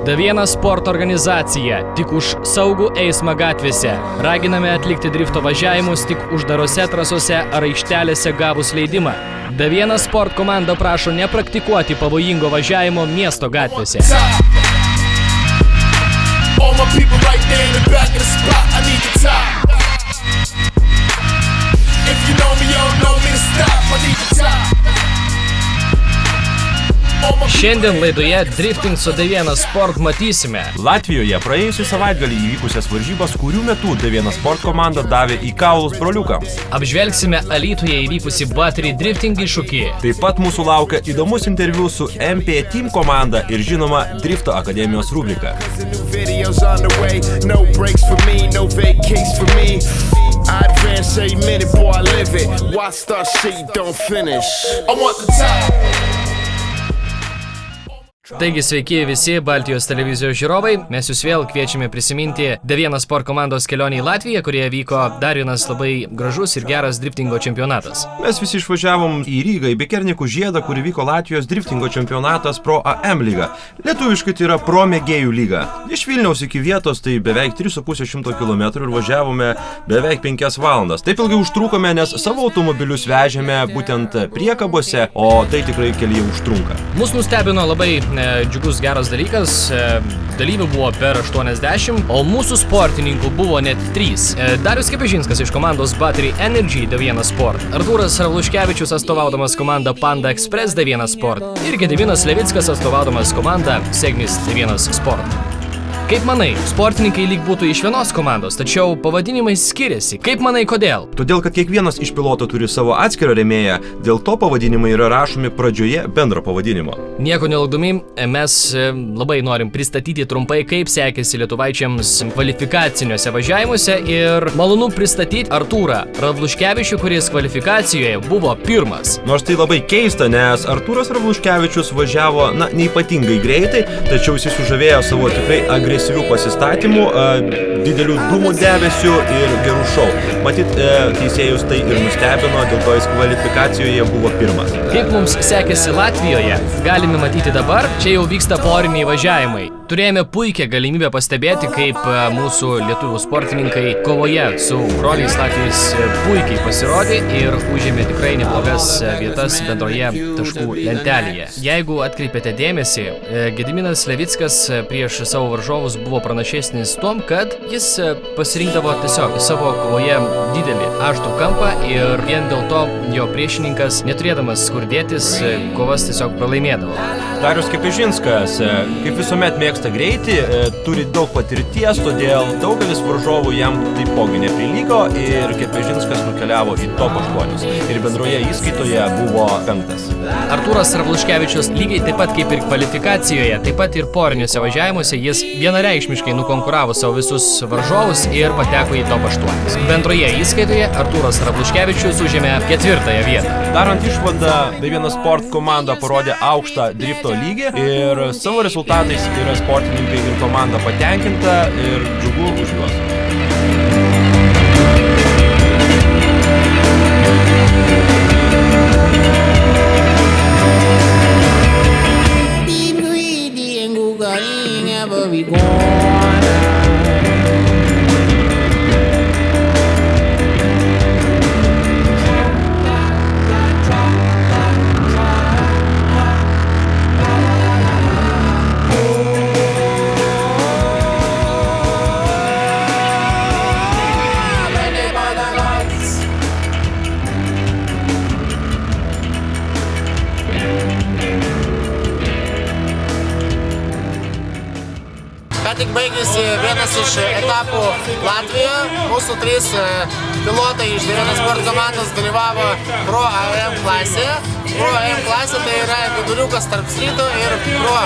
D1 sporto organizacija tik už saugų eismą gatvėse. Raginame atlikti drifto važiavimus tik uždarose trasose ar aikštelėse gavus leidimą. D1 sport komanda prašo nepraktikuoti pavojingo važiavimo miesto gatvėse. Šiandien laidoje Drifting su D1 Sport matysime Latvijoje praėjusią savaitgalį įvykusias varžybas, kurių metu D1 Sport komanda davė į kaulus broliukams. Apžvelgsime Alytuje įvykusi Battery Drifting iššūkį. Taip pat mūsų laukia įdomus interviu su MP Team komanda ir žinoma Drifto akademijos rubrika. Taigi sveiki visi Baltijos televizijos žiūrovai, mes jūs vėl kviečiame prisiminti D1 Sport komandos kelionę į Latviją, kurioje vyko dar vienas labai gražus ir geras driftingo čempionatas. Mes visi išvažiavom į Rygą, į Bekernikų žiedą, kur vyko Latvijos driftingo čempionatas Pro AM lyga. Lietuviškai tai yra Pro mėgėjų lyga. Iš Vilniaus iki vietos tai beveik 3,5 km ir važiavome beveik 5 valandas. Taip ilgai užtrukome, nes savo automobilius vežėme būtent priekabose, o tai tikrai kelyje užtrunka. Mus nustebino labai džiugus geras dalykas, dalyvių buvo per 80, o mūsų sportininkų buvo net 3. Darius Kepežinskas iš komandos Battery Energy D1 Sport, Artūras Ravluškevičius atstovaudamas komandą Panda Express D1 Sport ir Gediminas Levickas atstovaudamas komandą Segnis D1 Sport. Kaip manai, sportininkai lyg būtų iš vienos komandos, tačiau pavadinimai skiriasi. Kaip manai, kodėl? Todėl, kad kiekvienas iš pilotų turi savo atskirą rėmėją, dėl to pavadinimai yra rašomi pradžioje bendro pavadinimo. Nieko nelaukdami, mes labai norim pristatyti trumpai, kaip sekėsi lietuvaičiams kvalifikaciniuose važiavimuose ir malonu pristatyti Artūrą Ravluškevičių, kuris kvalifikacijoje buvo pirmas. Nors tai labai keista, nes Artūras Ravluškevičius važiavo, neypatingai greitai, tačiau jis sužavėjo savo tikrai agresyvių pasistatymų, didelių dūmų debesių ir gerų šou. Matyt, teisėjus tai ir nustebino, dėl to jis kvalifikacijoje buvo pirmas. Kaip mums sekėsi Latvijoje, galime matyti dabar, čia jau vyksta poriniai važiavimai. Turėjome puikią galimybę pastebėti, kaip mūsų lietuvių sportininkai kovoje su broliais latviais puikiai pasirodė ir užėmė tikrai neblogas vietas bendroje taškų lentelėje. Jeigu atkreipėte dėmesį, Gediminas Levickas prieš savo varžovus buvo pranašesnis tom, kad jis pasirinkdavo tiesiog savo kovoje didelį aštrų kampą ir vien dėl to jo priešininkas, neturėdamas kur dėtis, kovas tiesiog pralaimėdavo. Darius Kepežinskas, kaip visuomet mėgsta greitį, turi daug patirties, todėl daugelis varžovų jam taipogi neprilygo ir Kepežinskas nukeliavo į top 8 ir bendroje įskaitoje buvo 5. Artūras Ravluškevičius lygiai taip pat kaip ir kvalifikacijoje, taip pat ir poriniuose važiavimuose jis vienareikšmiškai nukonkuravo savo visus varžovus ir pateko į top 8. Bendroje įskaitoje Artūras Ravluškevičius užėmė 4. vietą. Darant išvadą, D1 Sport komanda parodė aukštą drifto lygį ir savo rezultatais yra sportininkai ir komanda patenkinta ir džiugu už juos. Tik baigėsi vienas iš etapų Latvijoje. Mūsų 3 pilotai iš D1 Sport komandos dalyvavo Pro AM klasėje. Pro AM klasė tai yra viduriukas tarp stryto ir Pro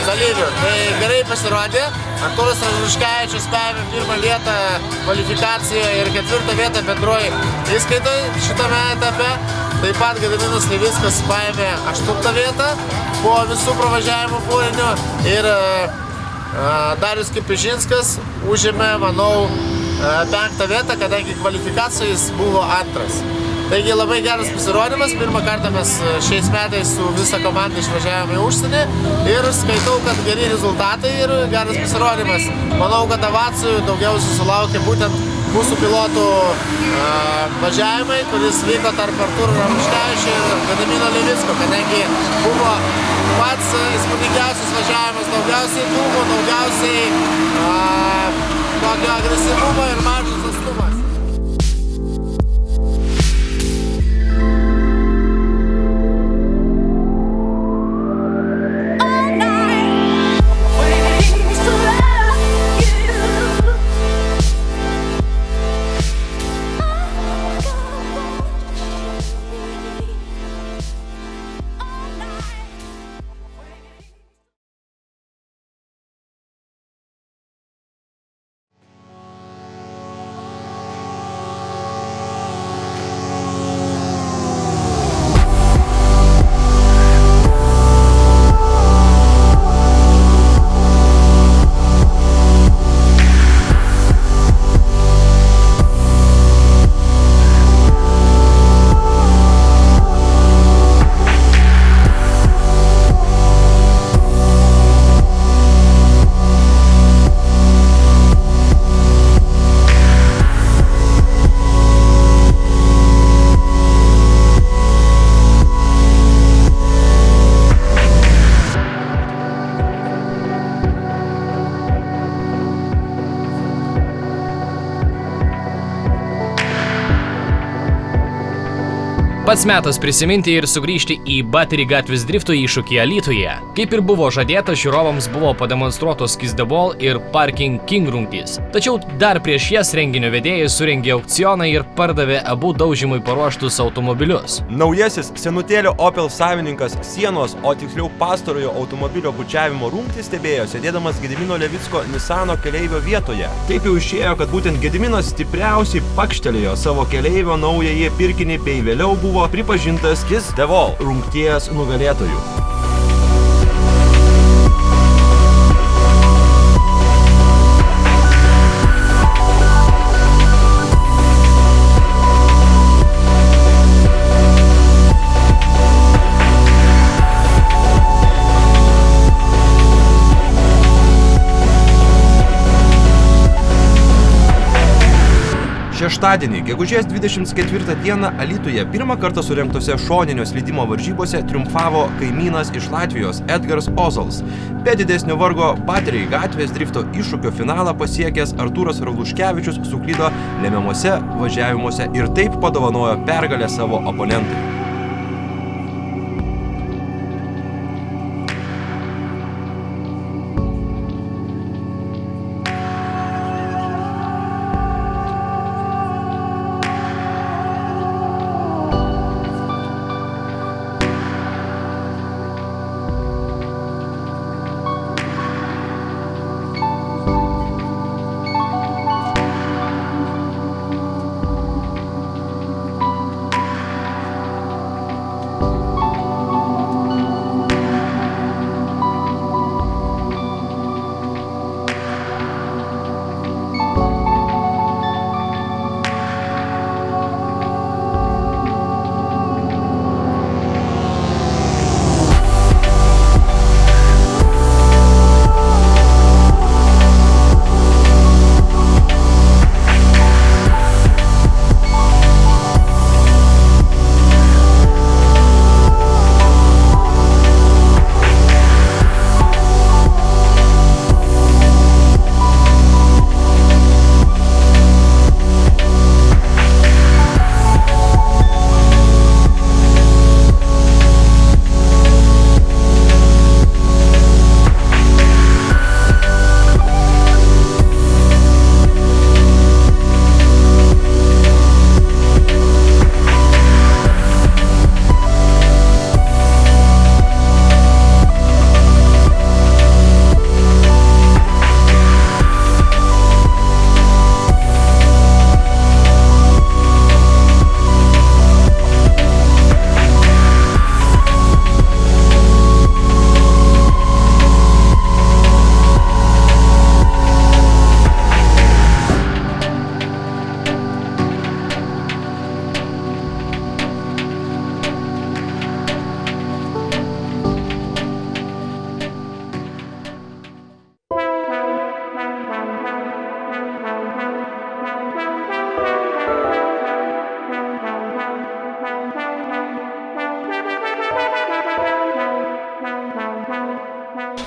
dalyvių. Tai gerai pasirodė. Artūras Ravluškevičius paėmė 1. vietą kvalifikacijoje ir 4. vietą bendroje įskaitoje šitame etape. Taip pat Gediminas Levickas paėmė 8. vietą po visų pravažiavimų kūrinių ir Darius Kepežinskas užėmė, manau, 5. vietą, kadangi kvalifikacijoj jis buvo 2. Taigi labai geras pasirodymas, pirmą kartą mes šiais metais su visa komanda išvažiavome į užsienį ir skaitau, kad geri rezultatai ir geras pasirodymas. Manau, kad ovacijų daugiausiai sulaukė būtent mūsų pilotų važiavimai, kuris vyko tarp Artūro Ramuškevičio ir Gedimino Levicko, kadangi buvo pats įspūdingiausias važiavimas, daugiausiai dūmų, daugiausiai tokio agresyvumo ir mažas atstumas. Pats metas prisiminti ir sugrįžti į Battery gatvės drifto iššūkį Alytuje. Kaip ir buvo žadėta, žiūrovams buvo pademonstruotos Kiss the Ball ir Parking King rungtys. Tačiau dar prieš jas renginio vedėjai surengė aukcioną ir pardavė abu daužymui paruoštus automobilius. Naujasis senutėlio Opel savininkas sienos, o tiksliau pastarojo automobilio bučiavimo rungtį stebėjo sėdėdamas Gedimino Levicko Nissano keleivio vietoje. Taip jau išėjo, kad būtent Gediminas stipriausiai pakštelėjo savo keleivio naująjį pirkinį bei vėliau buvo pripažintas Kiss the Ball rungties nugalėtojų. Šeštadienį, gegužės 24 dieną Alytuje pirmą kartą surengtose šoninio slydimo varžybose triumfavo kaimynas iš Latvijos Edgars Ozals. Be didesnio vargo Battery gatvės drifto iššūkio finalą pasiekęs Artūras Ramuškevičius suklydo lemiamuose važiavimuose ir taip padovanojo pergalę savo oponentui.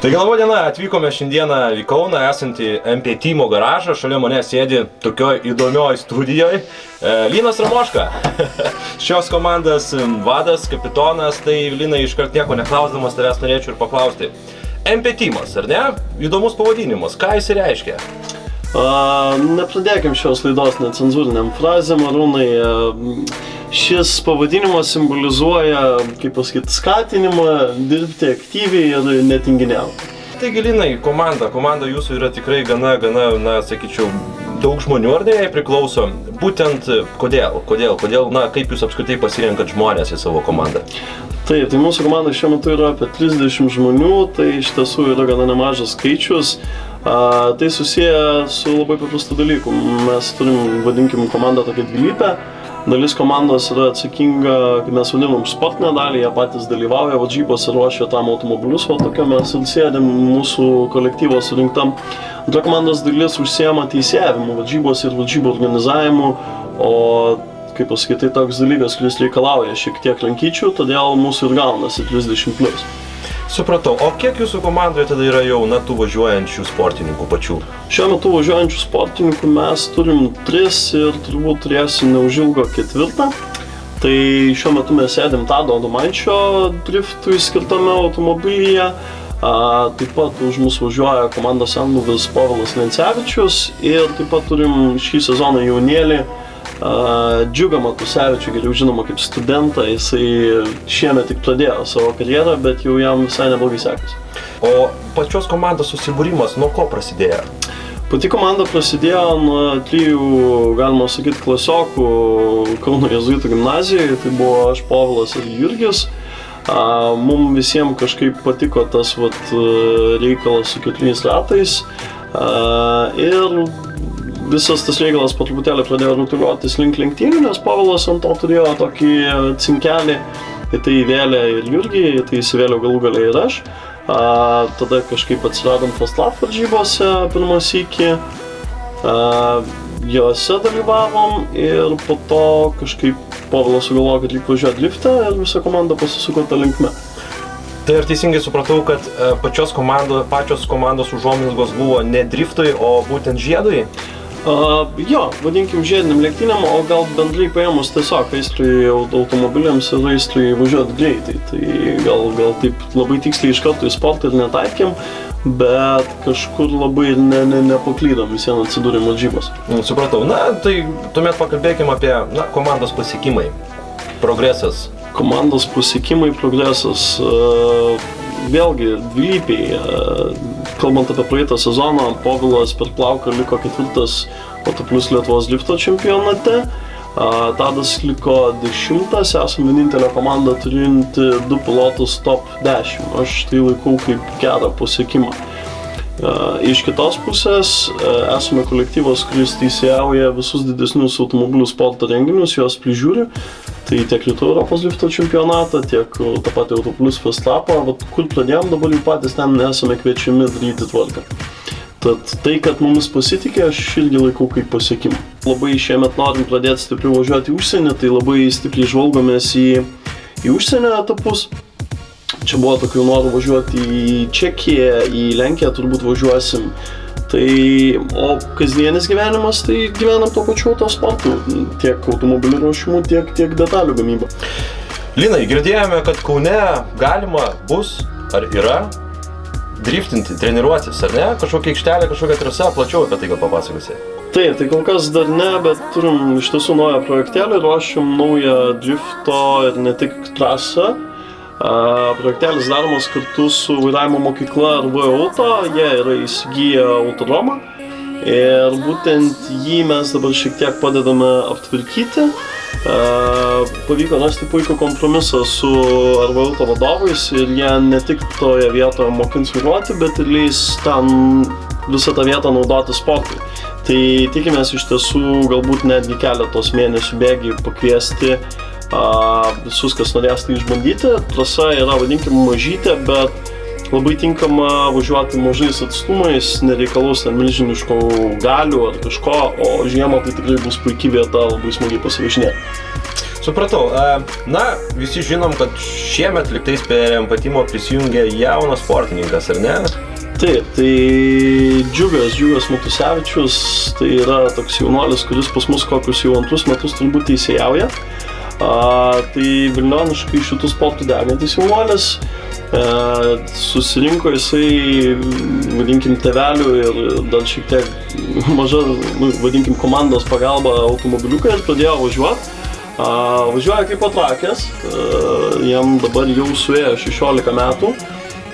Taigi laba diena, atvykome šiandieną į Kauną esantį MP Teamo garažą, šalia mane sėdi tokioj įdomioj studijoje Linas Ramoška, šios komandos vadas, kapitonas, tai Linai iškart nieko neklausdamas tavęs norėčiau ir paklausti. MP Teamas, ar ne? Įdomus pavadinimas, ką jis reiškia? Nepradėkim šios laidos necenzūriniam frazėm, Arūnai. Šis pavadinimas simbolizuoja, kaip pasakyti, skatinimą dirbti aktyviai ir netinginiauti. Taigi, Linai, komanda jūsų yra tikrai gana, na, sakyčiau, daug žmonių, ar ne, jai priklauso. Būtent kodėl, na, kaip jūs apskritai pasirenkat žmonės į savo komandą? Tai mūsų komanda šiuo metu yra apie 30 žmonių, tai iš tiesų yra gana nemažas skaičius. Tai susiję su labai paprastu dalyku. Mes turim, vadinkim, komandą tokią dvilypę. Dalis komandos yra atsakinga, kaip mes vadinam, sportinę dalį, jie patys dalyvauja varžybos ir ruošia tam automobilius, o tokia mes sėdėm mūsų kolektyvo surinktam. Antra komandos dalis užsiema teisėjavimu, varžybos ir varžybų organizavimu, o kaip pasakyti, tai toks dalykas, kuris reikalauja šiek tiek rankyčių, todėl mūsų ir gaunasi 30+. Supratau, o kiek jūsų komandoje tada yra jau, na, tų važiuojančių sportininkų pačių? Šiuo metu važiuojančių sportininkų mes turim 3 ir turbūt turėsim neužilgo 4. Tai šiuo metu mes sėdim Tado Adomaičio driftui skirtame automobilyje. Taip pat už mus važiuoja komandos senbuvis Povilas Lencevičius ir taip pat turim šį sezoną jaunėlį Džiugą Matusevičių, geriau žinoma kaip studentą. Jisai šiemet tik pradėjo savo karjerą, bet jau jam visai neblogai sekasi. O pačios komandos susibūrimas nuo ko prasidėjo? Pati komanda prasidėjo nuo 3, galima sakyti, klasiokų Kauno jėzuitų gimnazijoje. Tai buvo aš, Povilas ir Jurgis. Mums visiems kažkaip patiko tas reikalas su 4 ratais. Ir visas tas reikalas po truputėlį pradėjo rutuliuotis link lenktynių, nes Povilas ant to turėjo tokį cinkelį, į tai įvėlė ir Jurgį, į tai įsivėliau galų gale ir aš. Tada kažkaip atsiradom Fastlav varžybose pirmą sykį, jose dalyvavom ir po to kažkaip Povilas sugalvojo, kad reikia važiuoti driftą ir visa komanda pasisuko tą linkme. Tai ar teisingai supratau, kad pačios komandos užuomazgos buvo ne driftui, o būtent žiedui? Jo, vadinkim žiediniam lenktynėm, o gal bendrai paėmus tiesiog aistrai automobiliams ir aistrai važiuoti greitai. Tai gal taip labai tiksliai iš karto į sportą ir netaikėm, bet kažkur labai nepaklydom, visien atsidūrėm varžybos. Supratau. Na, tai tuomet pakalbėkim apie komandos pasiekimai, progresas. Komandos pasiekimai, progresas, vėlgi dvilypiai. Kalbant apie praeitą sezoną, Povilas per plauką liko 4. Autoplius Lietuvos drifto čempionate. Tadas liko 10, esam vienintelė komanda turinti 2 pilotus top 10. Aš tai laikau kaip gerą pasiekimą. Iš kitos pusės esame kolektyvas, kuris teisėjauja visus didesnius automobilių sporto renginius, juos prižiūri. Tai tiek Rytų Europos drifto čempionatą, tiek tą patį Autoplius Fastapą, kur pradėjom, dabar jau patys ten esame kviečiami daryti tvarką. Tad tai, kad mumis pasitikė, aš irgi laikau kaip pasiekimą. Labai šiemet norim pradėti stipriau važiuoti į užsienį, tai labai stipriai žvalgomės į užsienio etapus. Čia buvo tokių norų važiuoti į Čekiją, į Lenkiją turbūt važiuosim. O kasdienis gyvenimas, tai gyvenam to pačiu autosportu, tiek automobilių ruošimų, tiek detalių gamybą. Linai, girdėjome, kad Kaune galima bus, ar yra, driftinti, treniruotis, ar ne? Kažkokia aikštelė, kažkokia trasa, plačiau apie tai gal papasakosi. Tai kol kas dar ne, bet turim iš tiesų naują projektelį, ruošim naują drifto ir ne tik trasą. Projektelis daromas kartu su vairavimo mokykla RV Auto, jie yra įsigiję autodromą ir būtent jį mes dabar šiek tiek padedame aptvarkyti. Pavyko rasti puikų kompromisą su RV Auto vadovais ir jie ne tik toje vietoje mokins vairuoti, bet ir leis ten visą tą vietą naudoti sportui. Tai tikimės iš tiesų galbūt netgi keletos mėnesių bėgiai pakviesti visus, kas norės tai išbandyti. Trasa yra, vadinkim, mažytė, bet labai tinkama važiuoti mažais atstumais, nereikalaus ten milžiniškų galių ar kažko, o žiemą tai tikrai bus puikiai vieta labai smagiai pasivažinėti. Supratau. Na, visi žinom, kad šiemet liktais prie Empatimo prisijungė jaunas sportininkas, ar ne? Taip, tai Džiugas Matusevičius, tai yra toks jaunuolis, kuris pas mus kokius jau 2 metus turbūt teisėjauja. Tai Vilnioniškai šitų sportų degantis jaunuolis. Susirinko jisai, vadinkim, tėvelių ir dar šiek tiek maža, vadinkim, komandos pagalba automobiliukai ir pradėjo važiuoti. Važiuoja kaip patrakęs, jam dabar jau suėjo 16 metų.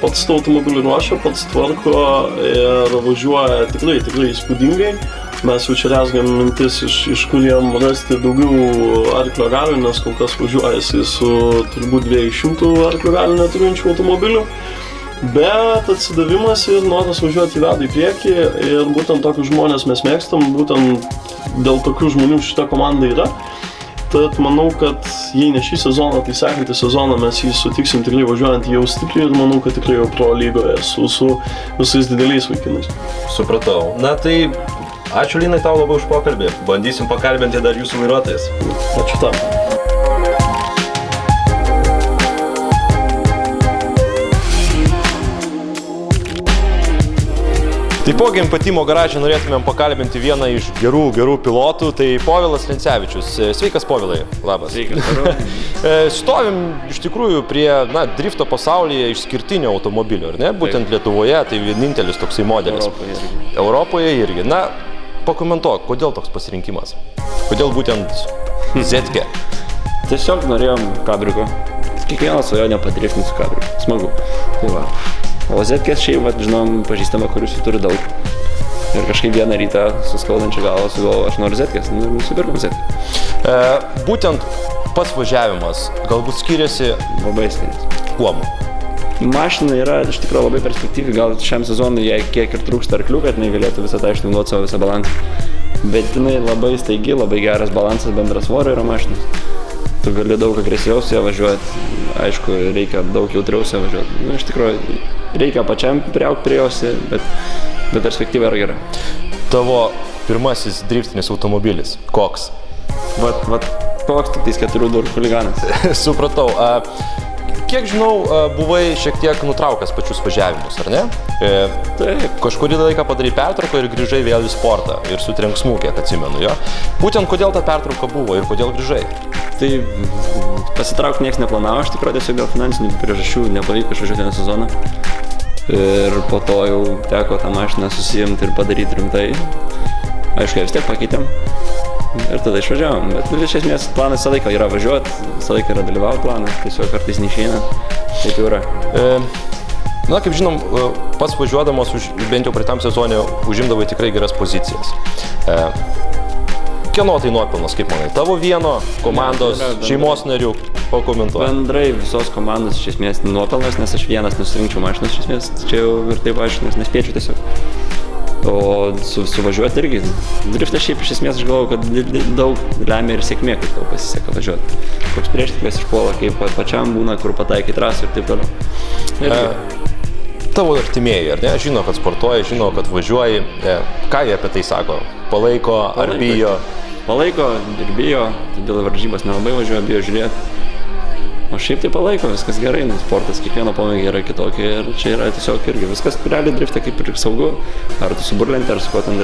Pats tą automobilį ruošia, pats tvarko ir važiuoja tikrai įspūdingai. Mes jau čia rezgam mintis, iš kur jam rasti daugiau arklio galių, nes kol kas važiuoja jisai su turbūt 200 arklio galių neturinčių automobilių. Bet atsidavimas ir noras važiuoti veda į priekį ir būtent tokius žmonės mes mėgstam, būtent dėl tokių žmonių šita komanda yra. Tad manau, kad jei ne šį sezoną, tai sekantį sezoną mes jį sutiksim tikrai važiuojant jau stipriai ir manau, kad tikrai jau pro lygoje su visais dideliais vaikinais. Supratau. Na tai ačiū Linai tau labai už pokalbį. Bandysim pakalbinti dar jūsų vairuotojas. Ačiū tam. Taipogi Empatimo garaže norėtumėm pakalbinti vieną iš gerų pilotų, tai Povilas Lencevičius. Sveikas, Povilai. Labas. Sveikas. Stovim iš tikrųjų prie drifto pasaulyje išskirtinio automobilio, ar ne? Būtent Lietuvoje, tai vienintelis toksai modelis. Europoje irgi. Na, pakomentuok, kodėl toks pasirinkimas? Kodėl būtent Zetke? Tiesiog norėjom kabriuko. Kiekvienas svajonė padriftinti su kabriuku. Smagu. Tai va. O Zetkės šiaip, žinom, pažįstama, kurius jų turi daug. Ir kažkaip vieną rytą su skaudančia galva sugalvojau, aš noriu Zetkės, nusipirkom Zetkę. Būtent pats važiavimas galbūt skiriasi Labai skiriasi. kuom? Mašina yra iš tikrųjų labai perspektyvi, gal šiam sezonui jai kiek ir trūksta arklių, kad jinai galėtų visą tą išnaudoti savo visą balansą. Bet jinai labai staigi, labai geras balansas, bendras svorio yra mašinas. Tu gali daug agresyviau su ją važiuoti, aišku, reikia daug jautriau su ją važiuoti. Iš tikrųjų, reikia pačiam priaugti prie jos, bet perspektyva yra gera. Tavo pirmasis driftinis automobilis, koks? Vat, koks tik tais 4 durų chuliganas. Supratau. Kiek žinau, buvai šiek tiek nutraukęs pačius važiavimus, ar ne? Taip. Kažkurį laiką padarai pertrauką ir grįžai vėl į sportą ir su trenksmu, kiek atsimenu, jo. Būtent kodėl ta pertrauka buvo ir kodėl grįžai? Tai pasitraukti nieks neplanavo, iš tikrųjų tiesiog dėl finansinių priežasčių nepavyko išvažiuoti vieną sezoną. Ir po to jau teko tą mašiną susijimti ir padaryti rimtai. Aišku, vis tiek pakeitėm. Ir tada išvažiavom, bet iš esmės planas visą laiką yra važiuoti, visą laiką yra dalyvauti planas, tiesiog kartais neišeina, taip jau yra. Na, kaip žinom, pats važiuodamas, bent jau praeitam sezone, užimdavai tikrai geras pozicijas. Kieno tai nuopelnas, kaip manai? Tavo vieno, komandos, šeimos narių, pakomentuoju. Bendrai visos komandos iš esmės nuopelnas, nes aš vienas nesurinkčiau mašinas iš esmės, čia jau ir taip aš nespėčiau tiesiog. O suvažiuoti irgi. Driftas šiaip iš esmės aš galvoju, kad daug lemia ir sėkmė, kaip tau pasiseka važiuoti. Koks prieštikės išpuola, kaip pačiam būna, kur pataikai trasą ir taip toliau. Tavo artimieji, ar ne? Žino, kad sportuoji, žino, kad važiuoji. Ką jie apie tai sako? Palaiko ar bijo? Palaiko ir bijo, dėl varžybos nelabai važiuoja, bijo žiūrėti. O šiaip tai palaiko, viskas gerai, nes sportas kiekvieno pomėgį yra kitokia ir čia yra tiesiog irgi viskas realiai drifte kaip ir saugu. Ar tu su burlente, ar su kuo ten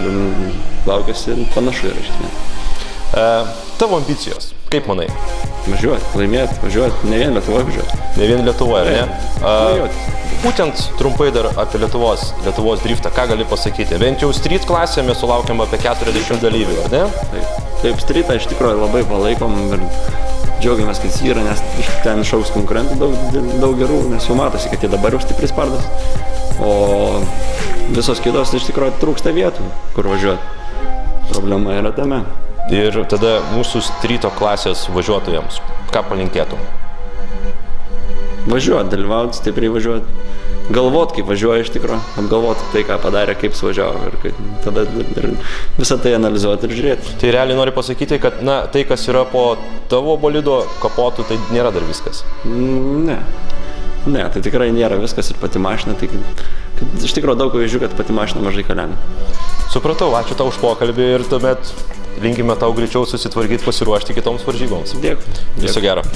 laukiasi, panašu yra iš esmės. Tavo ambicijos, kaip manai? Važiuoti, laimėti, važiuoti, ne vien Lietuvoje važiuoti. Ne vien Lietuvoje, ar ne? Būtent trumpai dar apie Lietuvos driftą, ką gali pasakyti? Bent jau street klasėje mes sulaukiam apie 40 dalyvių, ar ne? Taip, streetą iš tikrųjų labai palaikom ir džiaugiamės, kad jis yra, nes ten šauks konkurentų daug gerų, nes jau matosi, kad jie dabar jau stipris spardas. O visos kitos iš tikrųjų trūksta vietų, kur važiuoti. Problema yra tame. Ir tada mūsų streeto klasės važiuotojams, ką palinkėtum? Važiuoti, dalyvauti, stipriai važiuoti. Galvot, kaip važiuoja iš tikrųjų, apgalvoti tai, ką padarė, kaip suvažiavo ir tada visą tai analizuoti ir žiūrėti. Tai realiai nori pasakyti, kad tai, kas yra po tavo bolido kapotų, tai nėra dar viskas? Ne. Ne, tai tikrai nėra viskas ir pati mašina, tai kad iš tikrųjų daug pavyzdžių, kad pati mašina mažai ką lemia. Supratau, ačiū tau už pokalbį ir tuomet linkime tau greičiau susitvarkyti, pasiruošti kitoms varžyboms. Dėkui. Viso gero.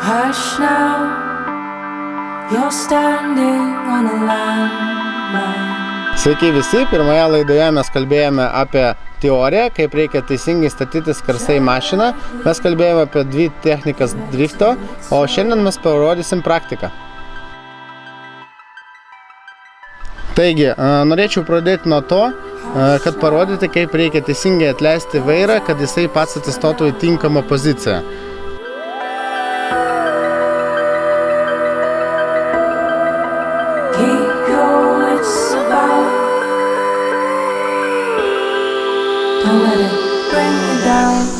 Hush now, you're standing on a landmine. Sveiki visi, pirmoje laidoje mes kalbėjome apie teoriją, kaip reikia teisingai statyti skersai mašiną. Mes kalbėjome apie 2 technikas drifto, o šiandien mes parodysim praktiką. Taigi, norėčiau pradėti nuo to, kad parodyti, kaip reikia teisingai atleisti vairą, kad jisai pats atsistotų į tinkamą poziciją.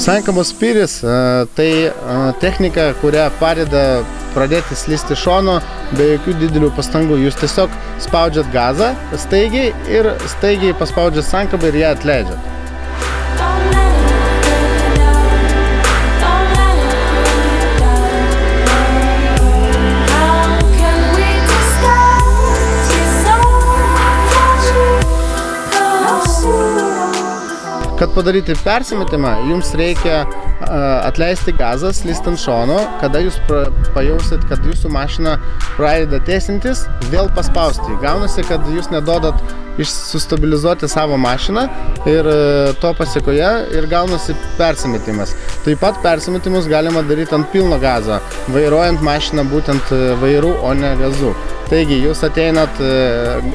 Sankamos spyris tai technika, kurią padeda pradėti slysti šonu be jokių didelių pastangų. Jūs tiesiog spaudžiat gazą staigiai ir staigiai paspaudžiat sankabą ir ją atleidžiat. Kad padaryti persimetimą, jums reikia atleisti gazą slystant šonu, kada jūs pajausit, kad jūsų mašina pradeda tiesintis, vėl paspausti. Gaunasi, kad jūs neduodat sustabilizuoti savo mašiną ir to pasiekoje ir gaunasi persimetimas. Taip pat persimetimus galima daryti ant pilno gazo, vairuojant mašiną būtent vairu, o ne gazu. Taigi, jūs ateinat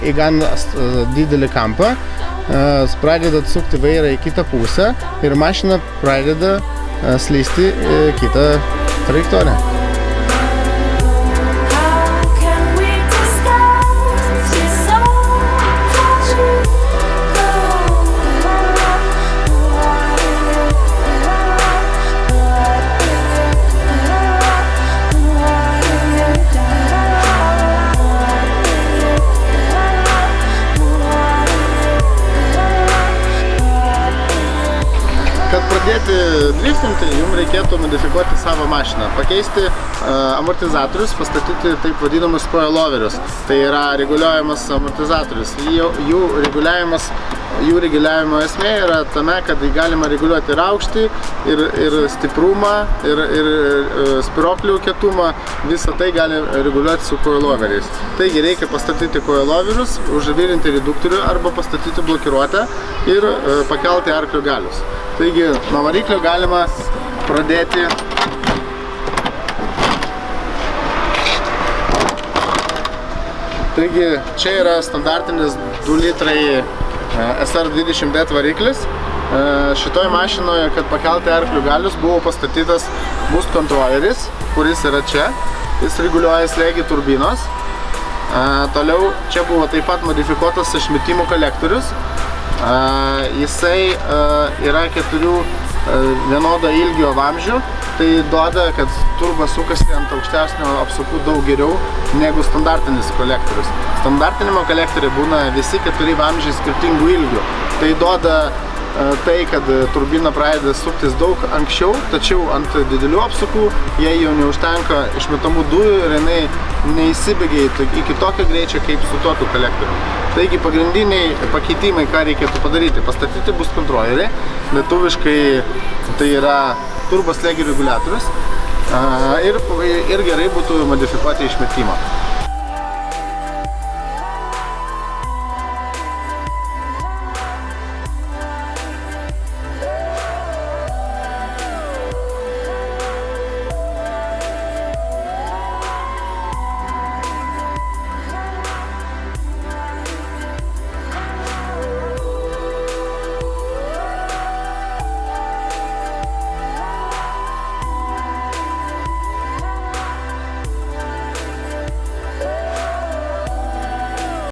į gan didelį kampą, pradedat sukti vairą į kitą pusę ir mašina pradeda slysti į kitą trajektoriją. Pradėti driftinti, jums reikėtų modifikuoti savo mašiną, pakeisti amortizatorius, pastatyti taip vadinamus coiloverius. Tai yra reguliuojamas amortizatorius. Jų reguliavimo esmė yra tame, kad galima reguliuoti ir aukštį, ir stiprumą, ir spyruoklių kietumą. Visą tai gali reguliuoti su coiloveriais. Taigi reikia pastatyti coiloverius, užvirinti reduktorių arba pastatyti blokiruotę ir pakelti arklio galius. Taigi, nuo variklio galima pradėti Taigi, čia yra standartinis 2 litrai SR20D variklis. Šitoj mašinoje, kad pakelti arklių galius, buvo pastatytas boost kontroleris, kuris yra čia. Jis reguliuoja slėgį turbinos. Toliau čia buvo taip pat modifikuotas išmetimų kolektorius. Jisai yra 4 vienodo ilgio vamzdžių, tai duoda, kad turba sukasi ant aukštesnio apsukų daug geriau negu standartinis kolektorius. Standartinimo kolektoriai būna visi 4 vamzdžiai skirtingų ilgių. Tai duoda tai, kad turbina pradeda suktis daug anksčiau, tačiau ant didelių apsukų jai jau neužtenka išmetamų dujų ir jinai neįsibėgia iki tokio greičio kaip su tokiu kolektoriu. Taigi pagrindiniai pakeitimai, ką reikėtų padaryti, pastatyti boost kontrolerį, lietuviškai tai yra turbo slėgio reguliatorius ir gerai būtų modifikuoti išmetimą.